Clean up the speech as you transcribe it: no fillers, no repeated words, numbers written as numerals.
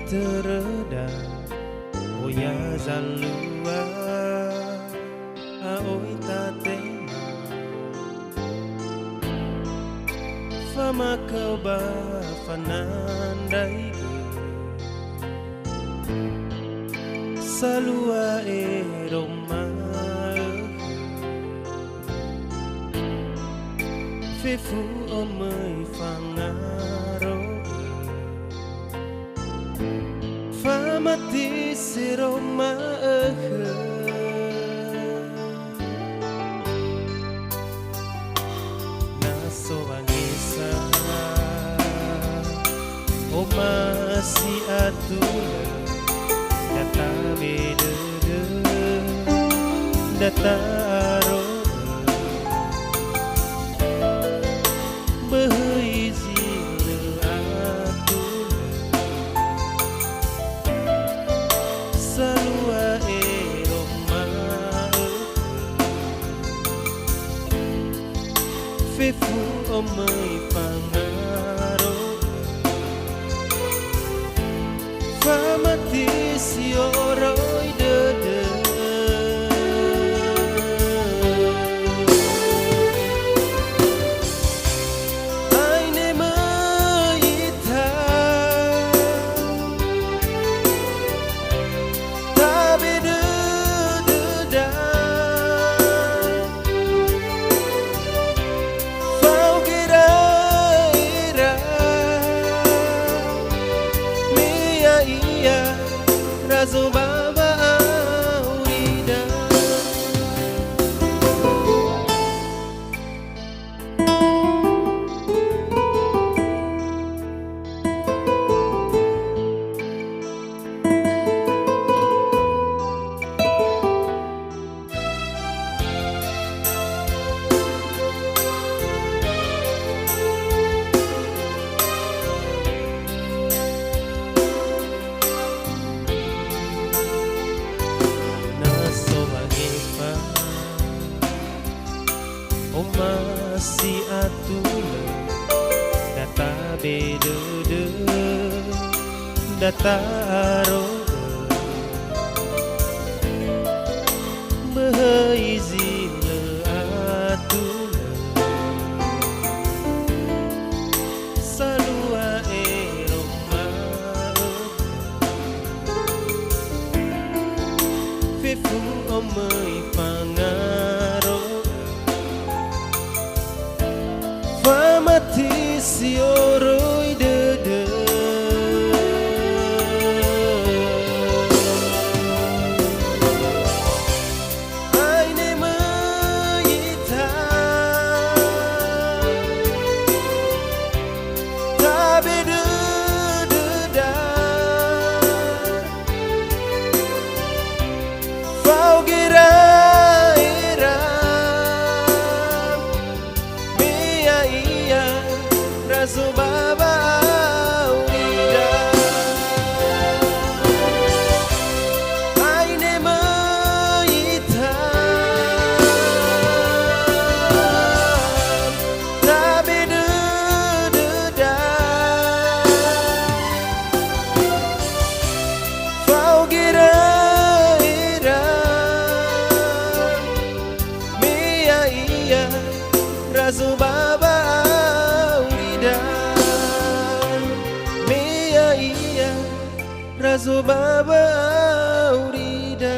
teredam Oya zalua Aoi tatema Fama kau ba fanandai Salua roma Fefu omai fangaro Famati siroma Naso angisa Oma si atula Data bedede Data aroma Behizi le atula Salua roma Fefu omai pangaro Famati si oroi dede Aine meita Tabe deda Fau kira ira Mia iya Razo baba aurida Oma si atula Data bedede Data aroga Behizi le atula Salua roma Fefu omai pangaro Famati si oroi dede Aine meita Tabe deda Fau gira Razo baba aurida Aine meita Tabe deda Fau gira ira Mia iya Razo baba Mia iya Razo baba aurida